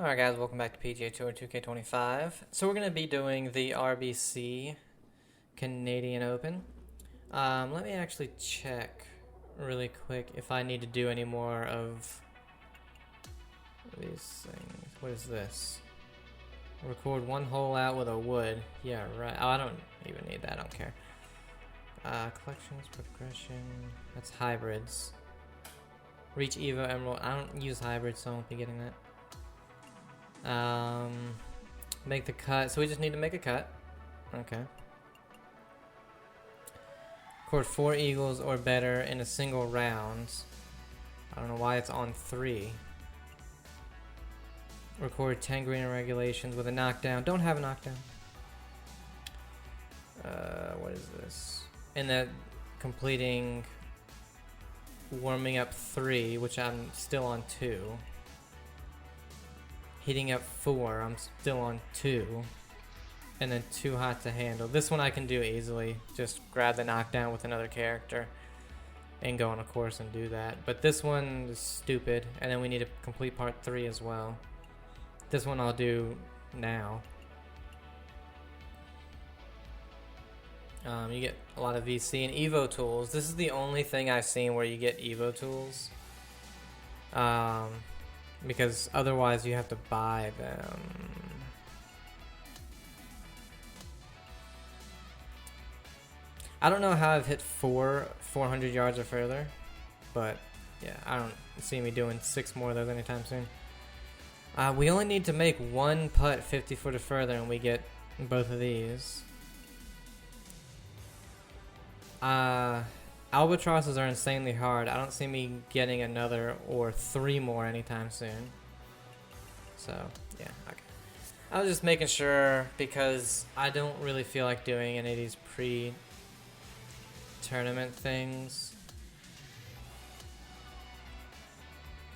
Alright guys, welcome back to PGA Tour 2K25. So we're going to be doing the RBC Canadian Open. Let me actually check really quick if I need to do any more of these things. What is this? Record one hole out with a wood. Yeah, right. Oh, I don't even need that. I don't care. Collections, progression. That's hybrids. Reach Evo Emerald. I don't use hybrids, so I won't be getting that. Make the cut. So we just need to make a cut. Okay. Record 4 eagles or better in a single round. I don't know why it's on 3. Record 10 green regulations with a knockdown. Don't have a knockdown. What is this? And that completing warming up 3, which I'm still on 2. Heating up 4, I'm still on 2. And then too hot to handle. This one I can do easily. Just grab the knockdown with another character and go on a course and do that. But this one is stupid. And then we need to complete part 3 as well. This one I'll do now. You get a lot of VC and Evo tools. This is the only thing I've seen where you get Evo tools. Because otherwise you have to buy them. I don't know how I've hit 400 yards or further, but yeah, I don't see me doing 6 more of those anytime soon. We only need to make 1 putt 50 foot or further and we get both of these. Albatrosses are insanely hard. I don't see me getting another or 3 more anytime soon. So, yeah, okay. I was just making sure because I don't really feel like doing any of these pre-tournament things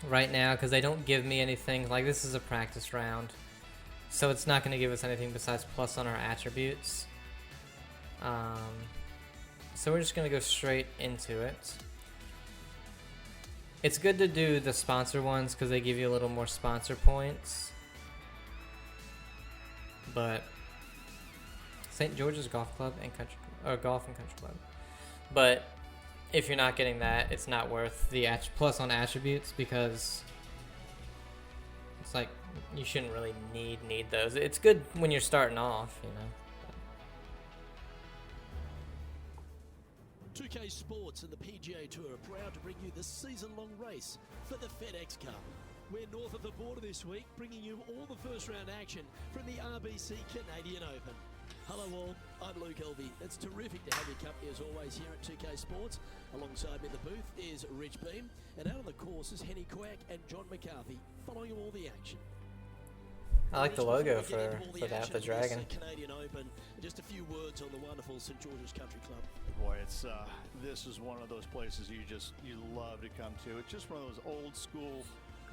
right now because they don't give me anything. Like, this is a practice round, so it's not going to give us anything besides plus on our attributes. So we're just going to go straight into it. It's good to do the sponsor ones because they give you a little more sponsor points. But St. George's Golf Club and Country, or Golf and Country Club. But if you're not getting that, it's not worth the plus on attributes because it's like you shouldn't really need those. It's good when you're starting off, you know. 2K Sports and the PGA Tour are proud to bring you the season-long race for the FedEx Cup. We're north of the border this week, bringing you all the first-round action from the RBC Canadian Open. Hello all, I'm Luke Elvey. It's terrific to have your company as always here at 2K Sports. Alongside me in the booth is Rich Beam, and out on the course is Henny Quack and John McCarthy, following all the action. I like the logo for that, the dragon. Canadian Open. Just a few words on the wonderful St. George's Country Club. Boy, it's this is one of those places you love to come to. It's just one of those old school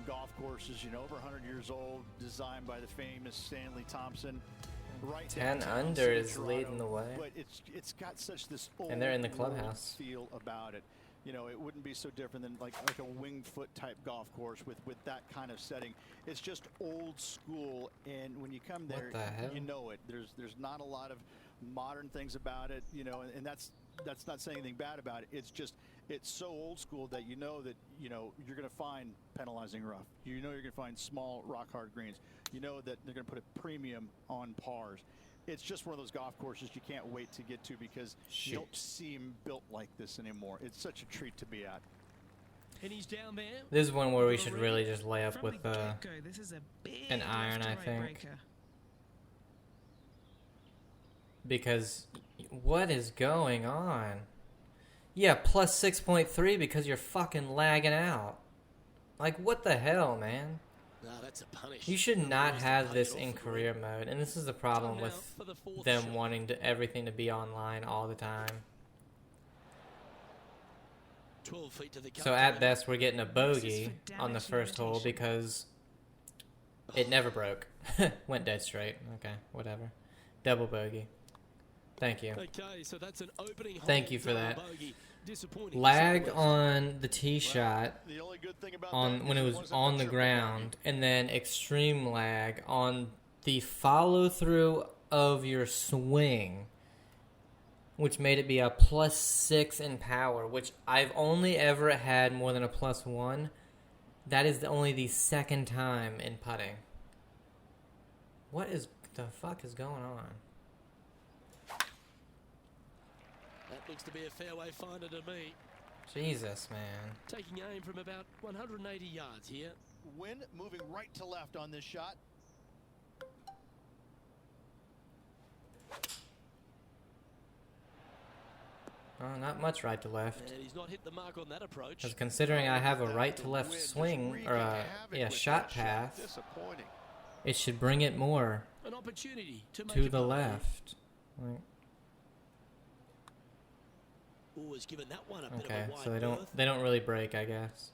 golf courses, you know, over 100 years old, designed by the famous Stanley Thompson. Right 10 under is leading the way. But it's got such this old, and they're in the clubhouse feel about it. You know, it wouldn't be so different than like a winged foot type golf course with that kind of setting. It's just old school, and when you come there, you know it. There's not a lot of modern things about it, you know, and that's not saying anything bad about it. It's just it's so old school that you know you're going to find penalizing rough. You know you're going to find small rock hard greens. You know that they're going to put a premium on pars. It's just one of those golf courses you can't wait to get to because you don't see them built like this anymore. It's such a treat to be at. And he's down there. This is one where we should really just lay up with an iron, I think. Because what is going on? Yeah, plus 6.3 because you're fucking lagging out. Like, what the hell, man? No, that's a punish. You should not have this in career mode, and this is the problem with them wanting everything to be online all the time. 12 feet to the so at best, we're getting a bogey on the first hole because it never broke. Went dead straight. Okay, whatever. Double bogey. Thank you. Okay, so that's an opening hole. Thank you for that. lag on the tee shot on when it was on the ground, and then extreme lag on the follow-through of your swing, which made it be a +6 in power, which I've only ever had more than a +1. That is only the second time in putting. What is the fuck is going on? That looks to be a fairway finder to me. Jesus, man. Taking aim from about 180 yards here. Wind moving right to left on this shot. Oh, not much right to left. And he's not hit the mark on that approach. Because considering I have a right to left swing, or a shot path, it should bring it more An opportunity to the left. Like, ooh, has given that one a bit okay, of a wide so berth. they don't really break, I guess.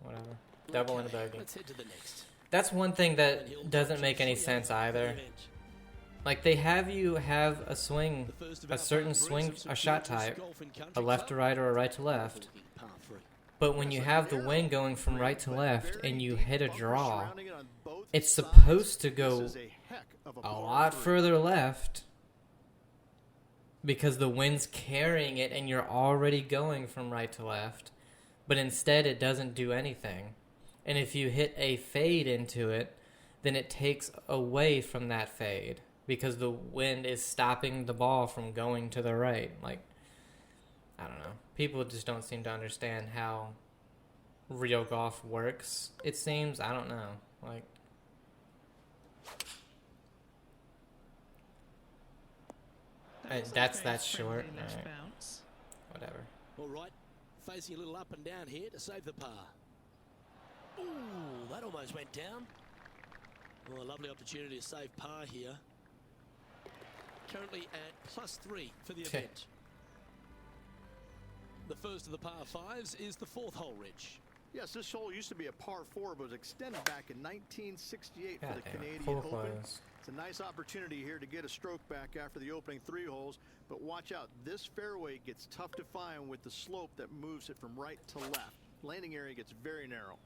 Whatever. Double and a bogey. Let's head to the next. That's one thing that doesn't make any sense either. Like, they have you have a swing, a certain swing, a shot type, a left to right or a right to left. But when you have the wind going from right to left and you hit a draw, it's supposed to go a lot further left because the wind's carrying it and you're already going from right to left. But instead, it doesn't do anything. And if you hit a fade into it, then it takes away from that fade, because the wind is stopping the ball from going to the right. Like, I don't know. People just don't seem to understand how real golf works, it seems. I don't know. Like, that's short. Right. Whatever. All right. Facing a little up and down here to save the par. Ooh, that almost went down. Well, a lovely opportunity to save par here. Currently at +3 for the event. The first of the par fives is the fourth hole, Rich. Yes, this hole used to be a par 4, but was extended back in 1968 for the Canadian Open. It's a nice opportunity here to get a stroke back after the opening 3 holes, but watch out. This fairway gets tough to find with the slope that moves it from right to left. Landing area gets very narrow.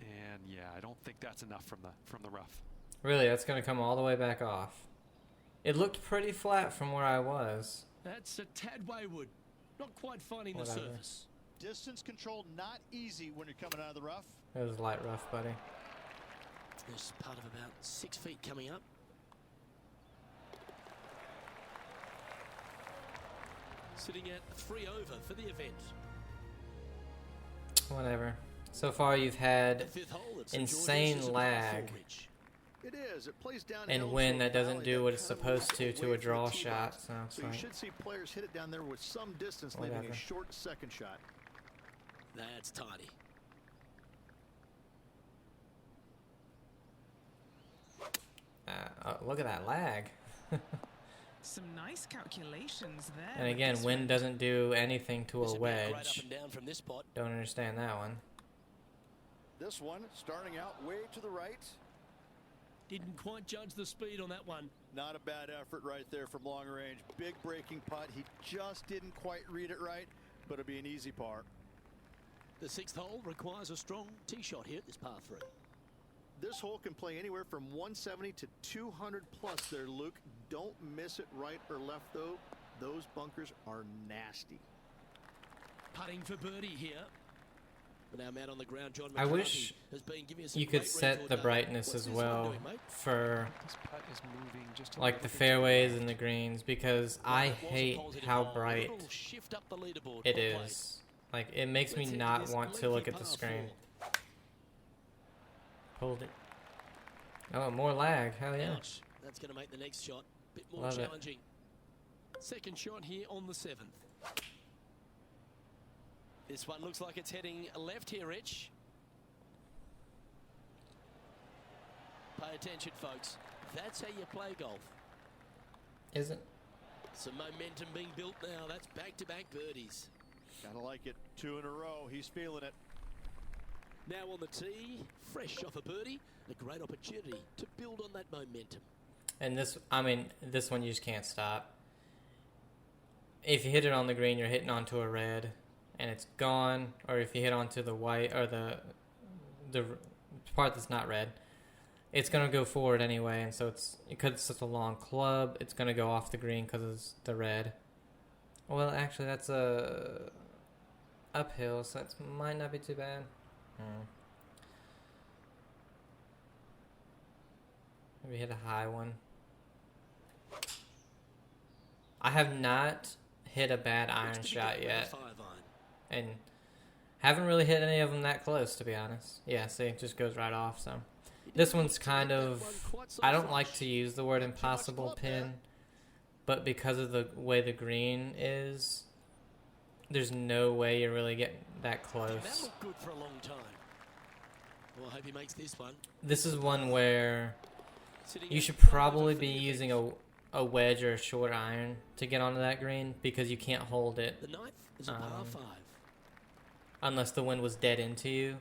And yeah, I don't think that's enough from the rough. Really, that's going to come all the way back off. It looked pretty flat from where I was. That's a tad wayward. Not quite finding the surface. Distance control not easy when you're coming out of the rough. It was light rough, buddy. There's part of about 6 feet coming up. Sitting at 3 over for the event. Whatever. So far you've had insane lag. It is. It plays down and wind that doesn't do what it's supposed to a draw shot. So you should see players hit it down there with some distance, leaving a short second shot. That's tidy. Look at that lag. Some nice calculations there. And again, wind doesn't do anything to a wedge. Don't understand that one. This one starting out way to the right. Didn't quite judge the speed on that one. Not a bad effort right there from long range. Big breaking putt. He just didn't quite read it right, but it'll be an easy par. The 6th hole requires a strong tee shot here at this par 3. This hole can play anywhere from 170 to 200 plus there, Luke. Don't miss it right or left, though. Those bunkers are nasty. Putting for birdie here. But our man on the ground, John I wish you could set the brightness as well for like the fairways and the greens, because I hate how bright it is. Like, it makes me not want to look at the screen. Hold it. Oh, more lag. Hell yeah. That's going to make the next shot a bit more challenging. Second shot here on the 7th. This one looks like it's heading left here, Rich. Pay attention, folks. That's how you play golf. Is it? Some momentum being built now. That's back-to-back birdies. Gotta like it. 2 in a row. He's feeling it. Now on the tee, fresh off a birdie, a great opportunity to build on that momentum. And this, I mean, this one you just can't stop. if you hit it on the green, you're hitting onto a red, and it's gone. Or if you hit onto the white or the part that's not red, it's gonna go forward anyway. And so because it's such a long club, it's gonna go off the green because it's the red. Well, actually, that's a uphill, so that might not be too bad. Maybe hit a high one. I have not hit a bad iron shot yet, and haven't really hit any of them that close, to be honest. Yeah, see, it just goes right off. So this one's kind of, I don't like to use the word impossible pin, but because of the way the green is, there's no way you're really getting that close. That looked good for a long time. Well, I hope he makes this one. This is one where you should probably be using a wedge or a short iron to get onto that green, because you can't hold it The ninth is a par 5. unless the wind was dead into you,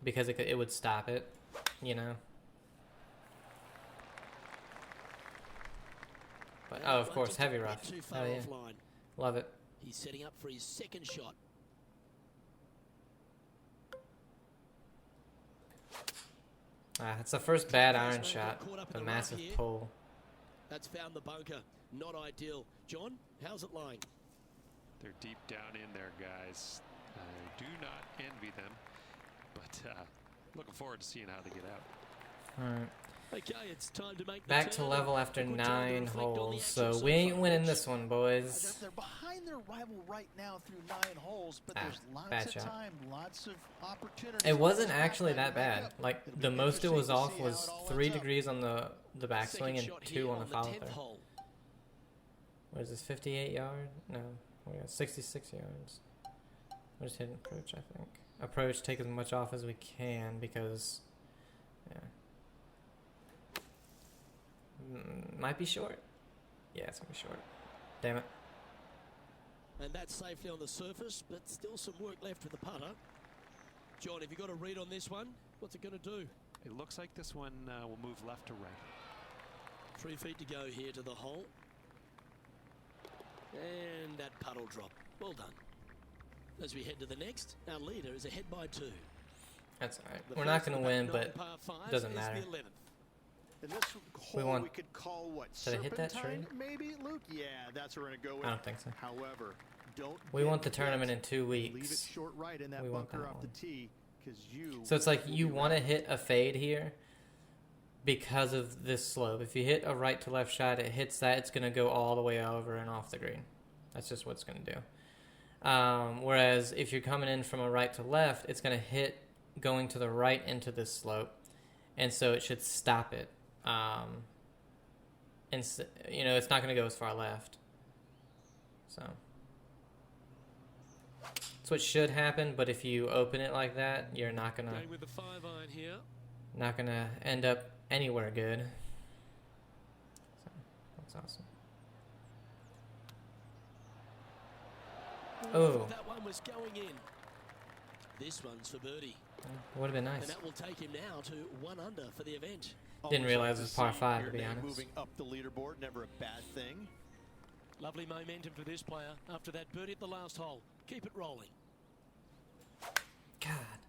because it would stop it, you know. But oh, of course, heavy rough. Oh yeah, love it. He's setting up for his second shot. It's the first bad iron shot. A massive pull. That's found the bunker. Not ideal. John, how's it lying? They're deep down in there, guys. I do not envy them, but looking forward to seeing how they get out. All right. Okay, it's time to make back to level after 9 holes, so we ain't winning this one, boys. They're behind their rival right now through 9 holes, but there's lots of time, lots of opportunities. It wasn't actually that bad. Like, the most it was off was 3 degrees on the backswing and 2 on the follow-through. What is this, 58 yards? No, we got 66 yards. We're just hitting approach, I think. Approach, take as much off as we can, because, yeah. Might be short. Yeah, it's gonna be short. Damn it. And that's safely on the surface, but still some work left with the putter. John, have you got a read on this one? What's it going to do? It looks like this one will move left to right. 3 feet to go here to the hole. And that puddle drop. Well done. As we head to the next, our leader is ahead by 2. That's alright. We're not going to win, but it doesn't matter. And this hole we could call what? Did I hit that tree? Maybe, Luke? Yeah, that's what we're going to go with. I don't think so. However, we want the tournament in 2 weeks. Leave it short right in that bunker off the tee, so it's like you want to hit a fade here because of this slope. If you hit a right to left shot, it hits that, it's going to go all the way over and off the green. That's just what it's going to do. Whereas if you're coming in from a right to left, it's going to hit going to the right into this slope, and so it should stop it. And you know, it's not going to go as far left. So that's what should happen. But if you open it like that, you're not gonna end up anywhere good. So that's awesome. Oh, that one was going in. This one's for birdie. Would have been nice. And that will take him now to 1 under for the event. Didn't realize it was par 5, to be honest. Moving up the leaderboard, never a bad thing. Lovely momentum for this player after that birdie at the last hole. Keep it rolling. God.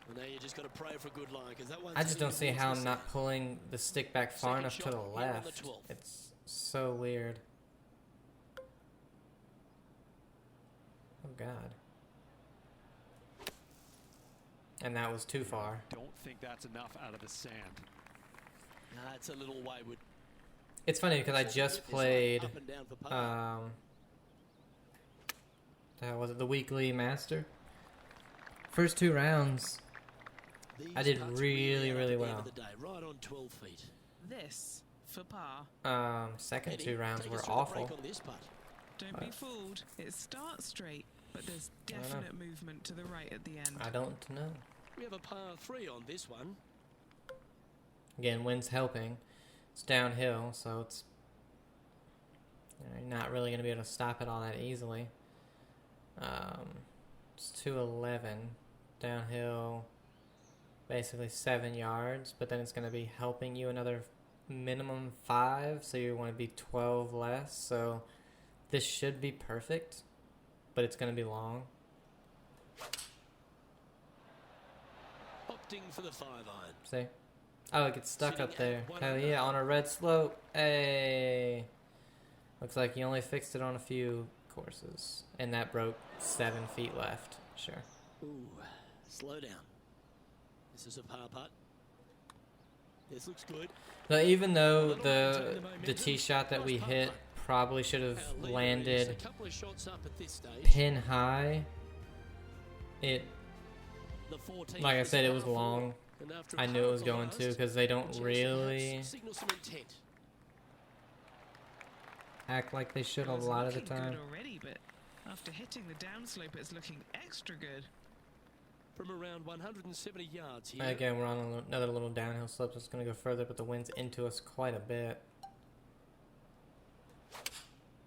Well, now you just got to pray for a good line, because that one. I just don't see how I'm not pulling the stick back far enough to the left. It's so weird. Oh God. And that was too far. I don't think that's enough out of the sand. Nah, it's a little wayward. It's funny because I just played was it the weekly master? First 2 rounds, I did really well. Right on 12 feet. This for par. Second 2 rounds were awful. Don't be fooled. It starts straight, but there's definite movement to the right at the end. I don't know. We have a par 3 on this one. Again, wind's helping. It's downhill, so it's you're not really going to be able to stop it all that easily. It's 211 downhill, basically 7 yards, but then it's going to be helping you another minimum 5, so you want to be 12 less. So this should be perfect, but it's going to be long. Opting for the 5-iron. See? Oh, it gets stuck up there. Hell yeah, on a red slope. Hey. Looks like you only fixed it on a few courses. And that broke 7 feet left. Sure. Ooh, slow down. This is a par putt. This looks good. So even though the tee shot that we hit probably should have landed pin high, it, like I said, it was long. I knew it was going to, because they don't really act like they should a lot of the time. Already, but after hitting the downslope, it's looking extra good. From around 170 yards here. Again, we're on another little downhill slope, so it's going to go further, but the wind's into us quite a bit.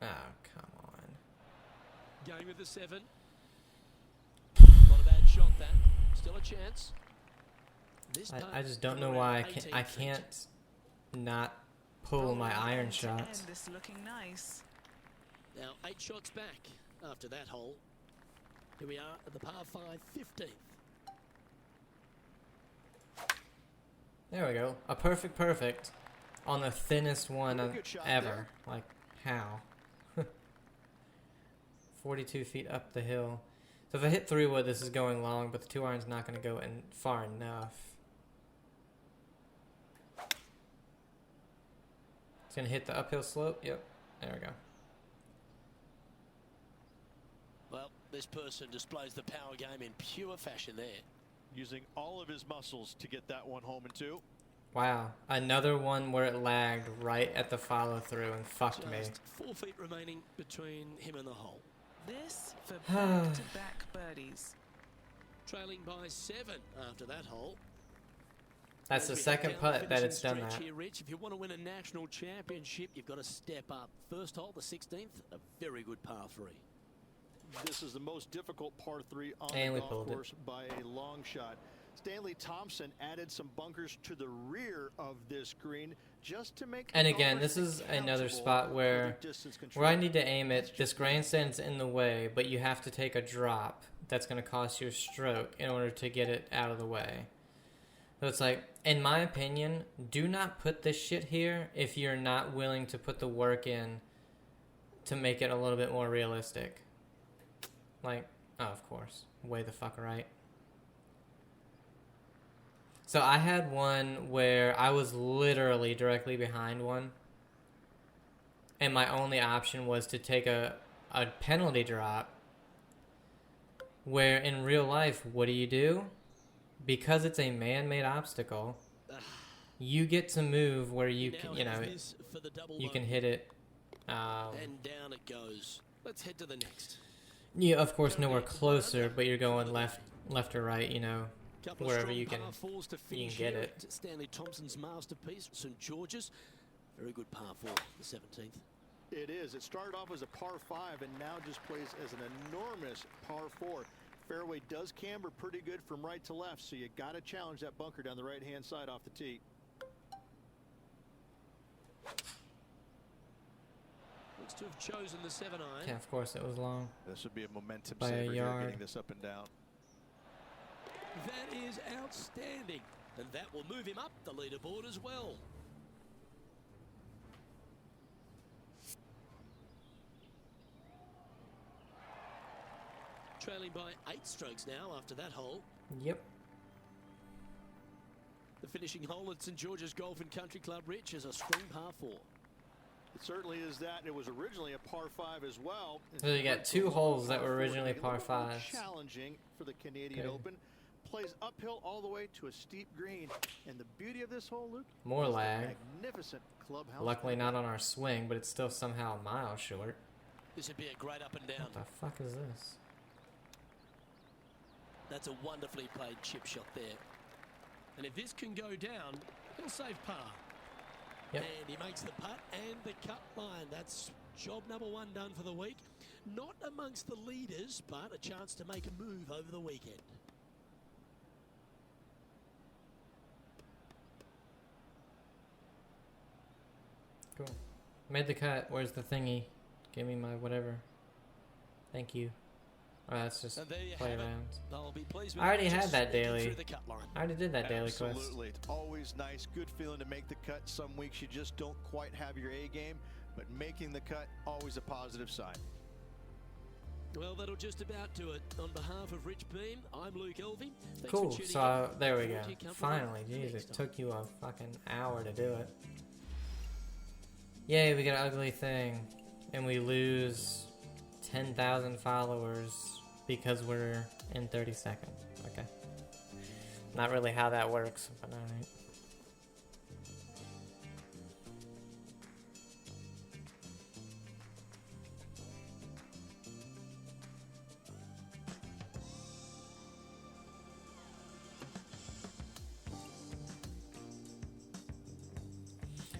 Oh, come on. Going with the 7. Not a bad shot, that. Still a chance. I just don't know why I can't not pull my iron shots. This looking nice. Now 8 shots back after that hole. Here we are at the par 5 15th. There we go. A perfect on the thinnest one ever. Like, how? 42 feet up the hill. So if I hit 3-wood, this is going long, but the 2-iron's not going to go in far enough. It's going to hit the uphill slope. Yep. There we go. Well, this person displays the power game in pure fashion there. Using all of his muscles to get that one home in 2. Wow. Another one where it lagged right at the follow-through and fucked me. Just 4 feet remaining between him and the hole. This for back-to-back birdies. Trailing by 7 after that hole. That's the second putt that it's done that. Here, Rich. If you want to win a national championship, you've got to step up. First hole, the 16th, a very good par 3. This is the most difficult par 3 on And the we golf pulled course by a long shot. Stanley Thompson added some bunkers to the rear of this green just to make. And again, this is another spot where I need to aim it. This grandstand's in the way, but you have to take a drop that's going to cost you a stroke in order to get it out of the way. So it's like, in my opinion, do not put this shit here if you're not willing to put the work in to make it a little bit more realistic. Like, oh, of course. Way the fuck right. So I had one where I was literally directly behind one. And my only option was to take a penalty drop. Where in real life, what do? Because it's a man-made obstacle, you get to move where you can, you can hit it. And down it goes. Let's head to the next. Yeah, of course, nowhere closer, but you're going left or right, wherever you can get it. Stanley Thompson's masterpiece, St. George's. Very good par 4, the 17th. It is. It started off as a par 5 and now just plays as an enormous par 4. Fairway does camber pretty good from right to left, so you got to challenge that bunker down the right-hand side off the tee. Looks to have chosen the 7-iron. Yeah, of course, it was long. This would be a momentum by saver a here, yard. getting this up and down. That is outstanding, and that will move him up the leaderboard as well. Trailing by 8 strokes now after that hole. Yep. The finishing hole at St. George's Golf and Country Club, Rich, is a strong par 4. It certainly is that. It was originally a par 5 as well. So you got 2 holes that were originally par 5s. Challenging for the Canadian Open. Plays uphill all the way to a steep green. And the beauty of this hole, Luke, more lag. Magnificent clubhouse. Luckily not on our swing, but it's still somehow a mile short. This would be a great up and down. What the fuck is this? That's a wonderfully played chip shot there. And if this can go down, he'll save par. Yep. And he makes the putt and the cut line. That's job number 1 done for the week. Not amongst the leaders, but a chance to make a move over the weekend. Cool. Made the cut. Where's the thingy? Give me my whatever. Thank you. Oh, that's just play rounds. I already had that daily. I already did that daily quest. Absolutely. It's always nice. Good feeling to make the cut. Some weeks you just don't quite have your A game, but making the cut, always a positive sign. Well, that'll just about do it. On behalf of Rich Beam, I'm Luke Elvey. Cool. So there we go. Finally, jeez, it took you a fucking hour to do it. Yay, we get an ugly thing, and we lose 10,000 followers because we're in 30 seconds. Okay. Not really how that works, but alright.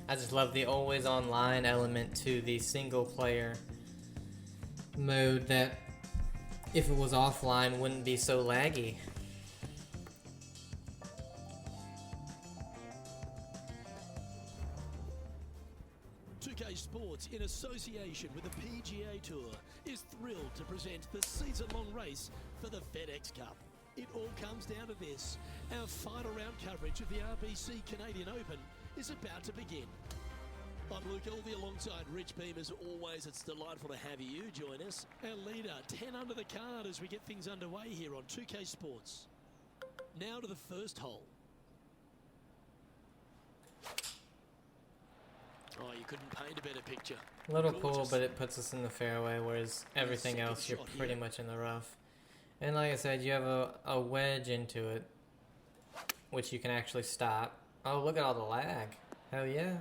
I just love the always online element to the single player mode that if it was offline wouldn't be so laggy. Sports, in association with the PGA Tour, is thrilled to present the season-long race for the FedEx Cup. It all comes down to this. Our final round coverage of the RBC Canadian Open is about to begin. I'm Luke Elvey alongside Rich Beam. As always, it's delightful to have you join us. Our leader, 10 under the card as we get things underway here on 2K Sports. Now to the first hole. Oh, you couldn't paint a better picture. Little pull, but it puts us in the fairway, whereas everything else you're pretty much in the rough. And like I said, you have a wedge into it, which you can actually stop. Oh, look at all the lag. Hell yeah.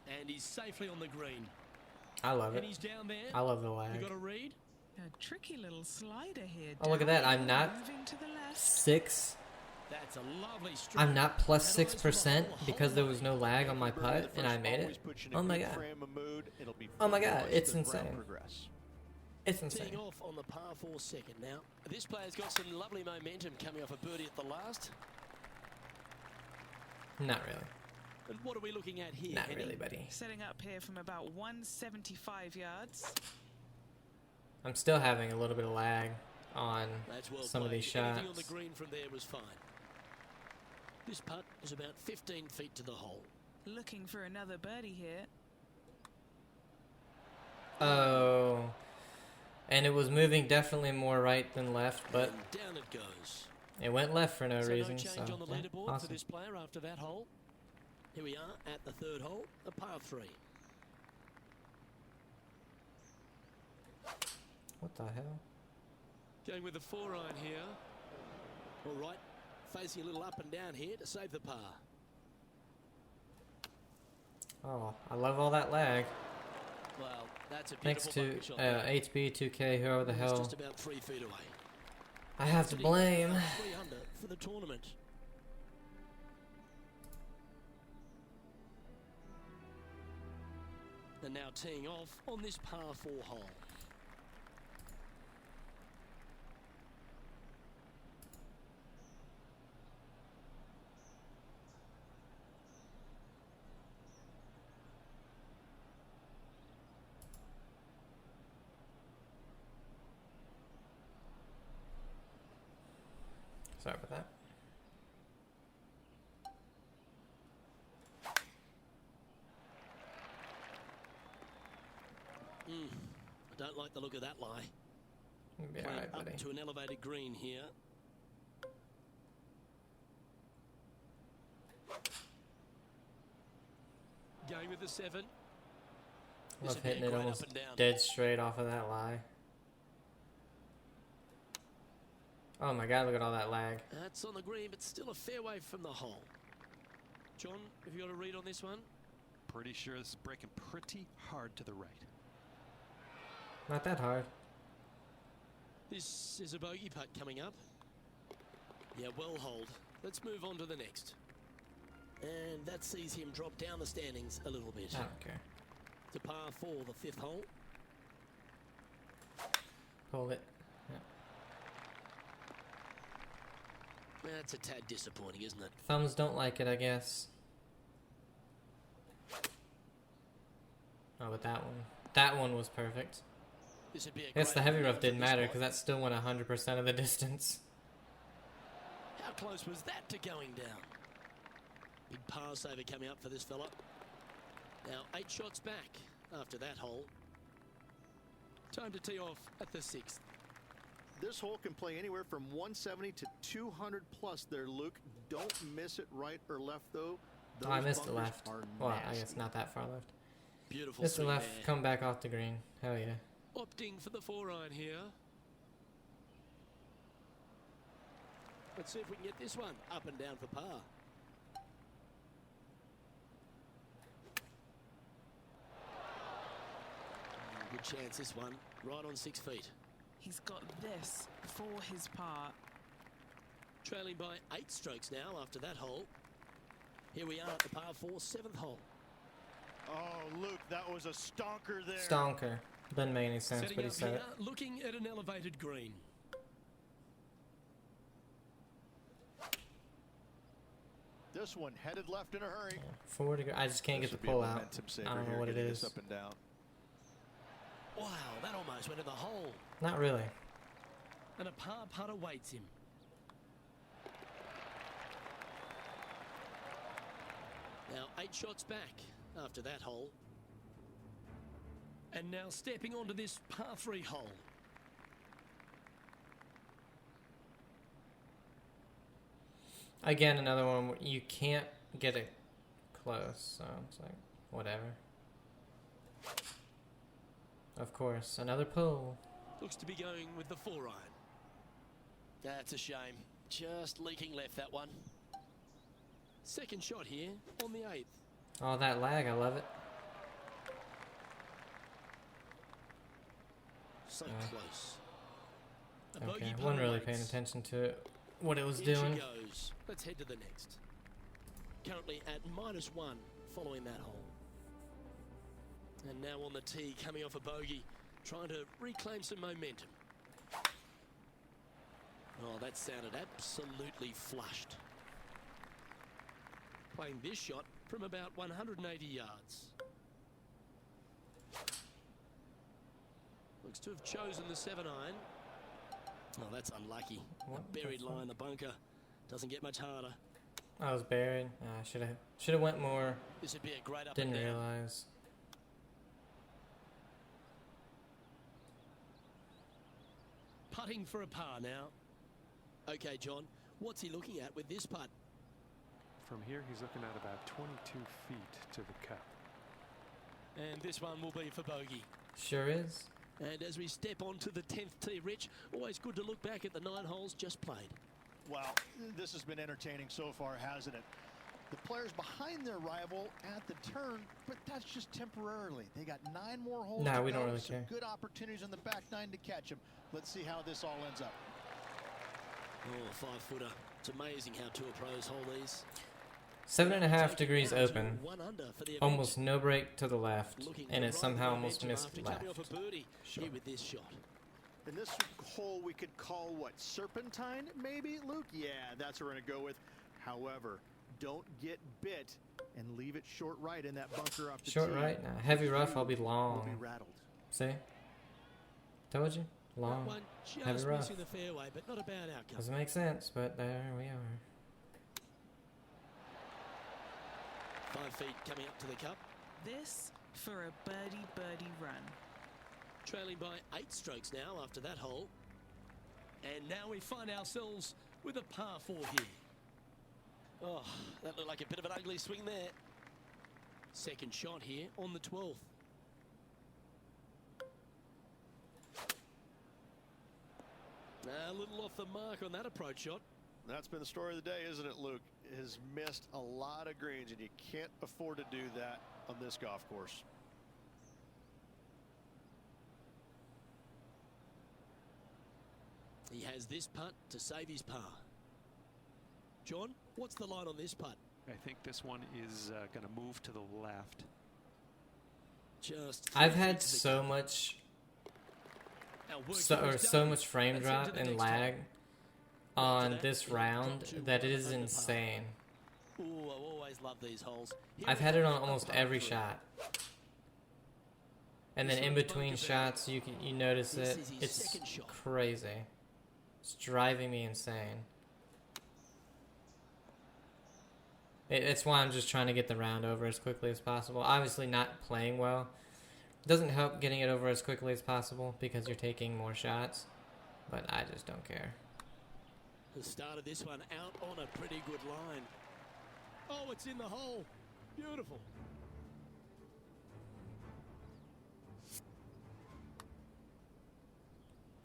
And he's safely on the green. I love it. And he's down there. I love the lag. You got a read? A tricky little slider here. Oh, look at that. I'm not six. That's a lovely stroke. I'm not plus 6% because there was no lag on my putt and I made it. Oh my god. Oh my god, it's insane. It's insane. Teeing off on the par 4 second now. This player's got some lovely momentum coming off a birdie at the last. Not really. And what are we looking at here? Not really, buddy. Setting up here from about 175 yards. I'm still having a little bit of lag on some of these shots. Anything on the green from there was fine. This putt is about 15 feet to the hole. Looking for another birdie here. Oh. And it was moving definitely more right than left, but and down it goes. It went left for no reason. No change on the leaderboard awesome. for this player after that hole. Here we are at the third hole, a par 3. What the hell? Going with the 4-iron here. All right, facing a little up and down here to save the par. Oh, I love all that lag. Well, that's a thanks to HB, 2K, whoever the hell. Just about 3 feet away. I have to blame. 3 under for the tournament. And now teeing off on this par 4 hole. Sorry about that. I don't like the look of that lie. Be all right, buddy. Up to an elevated green here. Going with the 7. Love hitting it almost dead straight off of that lie. Oh my god, look at all that lag. That's on the green, but still a fair way from the hole. John, have you got a read on this one? Pretty sure this is breaking pretty hard to the right. Not that hard. This is a bogey putt coming up. Yeah, well hold. Let's move on to the next. And that sees him drop down the standings a little bit. I don't care. To par 4, the 5th hole. Hold it. Yeah. That's a tad disappointing, isn't it? Thumbs don't like it, I guess. Oh, but that one was perfect. This would be a I guess the great heavy hole rough for didn't this matter guy. because that still went 100% of the distance. How close was that to going down? Big par saver coming up for this fella. Now 8 shots back after that hole. Time to tee off at the 6th. This hole can play anywhere from 170 to 200 plus there, Luke. Don't miss it right or left, though. Oh, I missed it bunkers left. are Well, I nasty. guess not that far left. Beautiful Missed the swing left, there. come back off the green. Hell yeah. Opting for the 4-iron here. Let's see if we can get this one up and down for par. Good chance this one, right on 6 feet. He's got this for his par. Trailing by 8 strokes now after that hole. Here we are at the par 4, 7th hole. Oh, Luke, that was a stonker there. Stonker. Doesn't make any sense, Setting but he up said here, it. looking at an elevated green. This one headed left in a hurry. 4 to go. I just can't This get the would be a pull out. momentum saver I don't know here, what it getting is. this up and down. Wow, that almost went in the hole. Not really. And a par putt awaits him. Now 8 shots back after that hole. And now stepping onto this par 3 hole. Again, another one where you can't get it close, so it's like, whatever. Of course, another pull. Looks to be going with the 4-iron. That's a shame. Just leaking left, that one. Second shot here on the 8th. Oh, that lag, I love it. So close. A Okay, bogey putt wasn't really awaits. paying attention to what it was Here doing. she goes. Let's head to the next. Currently at -1 following that hole. And now on the tee, coming off a bogey, trying to reclaim some momentum. Oh, that sounded absolutely flushed. Playing this shot from about 180 yards. Looks to have chosen the 7-iron. Oh, that's unlucky. What A buried the lie in the bunker. Doesn't get much harder. I was buried. Should have went more. This would be a great up Didn't and down. realize. Putting for a par now. Okay, John, what's he looking at with this putt? From here, he's looking at about 22 feet to the cup. And this one will be for bogey. Sure is. And as we step onto the 10th tee, Rich, always good to look back at the 9 holes just played. Wow, this has been entertaining so far, hasn't it? The players behind their rival at the turn, but that's just temporarily. They got 9 more holes. Nah, to we don't go, really some care. Good opportunities on the back 9 to catch them. Let's see how this all ends up. Oh, a 5-footer. It's amazing how tour pros hold these. 7.5 degrees Down to open. 1 under for the event. Almost no break to the left, Looking and to it ride somehow the almost momentum missed after left. coming off a birdie here with this shot. In this hole, we could call what, serpentine, maybe, Luke? Yeah, that's what we're going to go with. However, don't get bit and leave it short right in that bunker off the Short tee. right now. Heavy rough, I'll be Will long. be rattled. See? Told you. That Long. one Heavy just rough. missing the fairway, but not a bad outcome. Doesn't make sense, but there we are. 5 feet coming up to the cup. This for a birdie run. Trailing by 8 strokes now after that hole. And now we find ourselves with a par 4 here. Oh, that looked like a bit of an ugly swing there. Second shot here on the 12th. A little off the mark on that approach shot. That's been the story of the day, isn't it, Luke? Has missed a lot of greens, and you can't afford to do that on this golf course. He has this putt to save his par. John, what's the line on this putt? I think this one is going to move to the left. Just I've 3 had feet to the so cup. much Our work so here is so done. much frame Let's drop head to the and next lag hole. on After this that, round drop to that it is under par. insane. Ooh, I always love these holes. Here I've we had go it on for almost par every 3. shot. And then in between shots, you notice it. It's crazy. It's driving me insane. It's why I'm just trying to get the round over as quickly as possible. Obviously not playing well. It doesn't help getting it over as quickly as possible because you're taking more shots. But I just don't care. The start of this one out on a pretty good line. Oh, it's in the hole. Beautiful.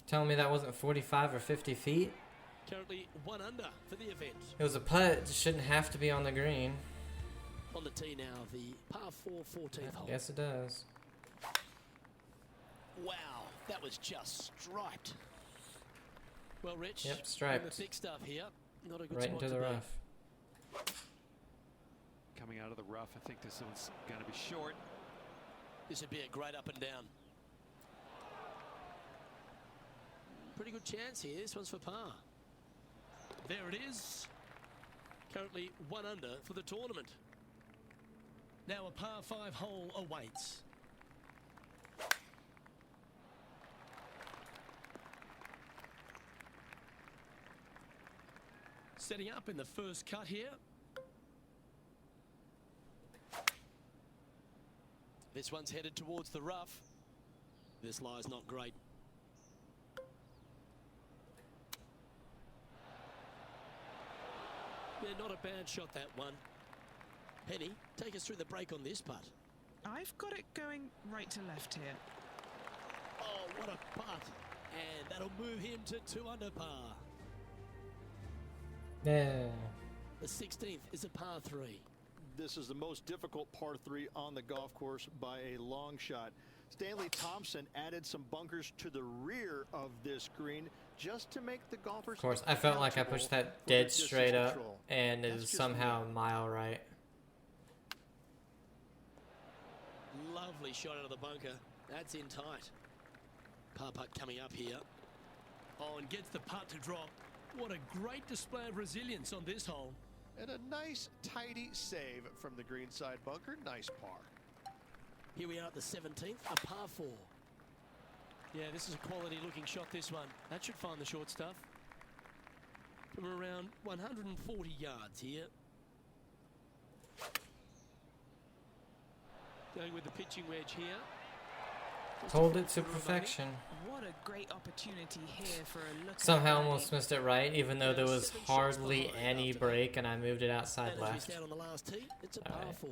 Telling me that wasn't 45 or 50 feet? Currently 1 under for the event. It was a putt. It shouldn't have to be on the green. On the tee now, the par 4 14th hole. Yes, it does. Wow, that was just striped. Well, Rich. Yep, striped. The thick stuff here. Not a good right spot into the rough. Coming out of the rough, I think this one's going to be short. This would be a great up and down. Pretty good chance here. This one's for par. There it is. Currently 1 under for the tournament. Now a par 5 hole awaits. Setting up in the first cut here. This one's headed towards the rough. This lie's not great. Yeah, not a bad shot, that one. Penny, take us through the break on this putt. I've got it going right to left here. Oh, what a putt. And that'll move him to 2 under par. Yeah. The 16th is a par 3. This is the most difficult par 3 on the golf course by a long shot. Stanley Thompson added some bunkers to the rear of this green just to make the golfers. Of course, I felt like I pushed that dead straight up and it is somehow a mile right. Lovely shot out of the bunker. That's in tight. Par putt coming up here. Oh, and gets the putt to drop. What a great display of resilience on this hole. And a nice, tidy save from the greenside bunker. Nice par. Here we are at the 17th, a par 4. Yeah, this is a quality-looking shot, this one. That should find the short stuff. From around 140 yards here. Going with the pitching wedge here. Hold it to perfection. What a great opportunity here for a look. Somehow almost missed it right, even though there was hardly any break and I moved it outside left. Down on the last tee, it's a par 4.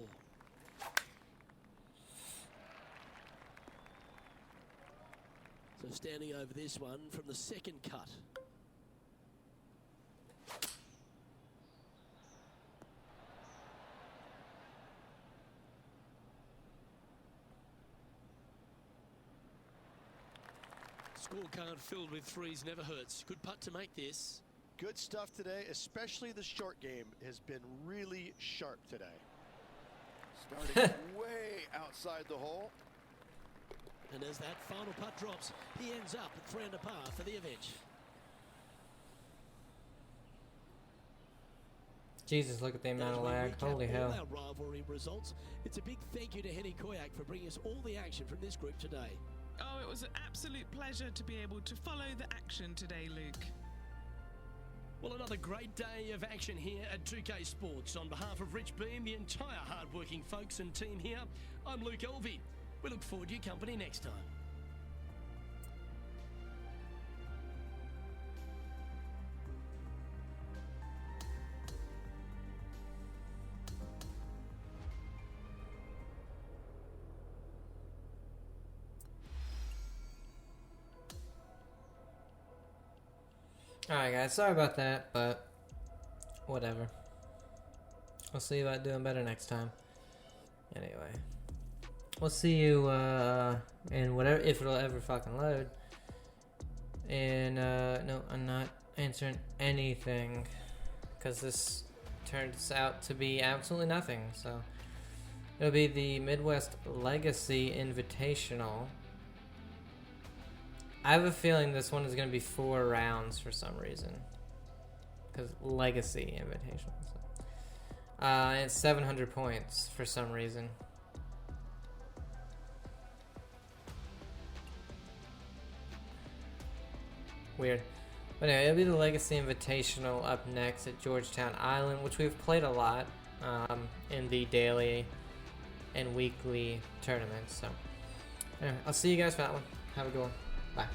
So standing over this one from the second cut. Scorecard filled with threes never hurts. Good putt to make this. Good stuff today, especially the short game has been really sharp today. Starting way outside the hole. And as that final putt drops, he ends up at 3 under par for the event. Jesus, look at the amount of lag. Holy hell. Our rivalry results. It's a big thank you to Henny Koyak for bringing us all the action from this group today. Oh, it was an absolute pleasure to be able to follow the action today, Luke. Well, another great day of action here at 2K Sports. On behalf of Rich Beam, the entire hard-working folks and team here, I'm Luke Elvey. We look forward to your company next time. Alright guys, sorry about that, but whatever. I'll see about doing better next time. Anyway. We'll see you in whatever, if it'll ever fucking load. And no, I'm not answering anything because this turns out to be absolutely nothing. So it'll be the Midwest Legacy Invitational. I have a feeling this one is going to be 4 rounds for some reason. Because Legacy Invitational. So. And it's 700 points for some reason. Weird. But anyway, it'll be the Legacy Invitational up next at Georgetown Island, which we've played a lot in the daily and weekly tournaments. So anyway, I'll see you guys for that one. Have a good one. Bye.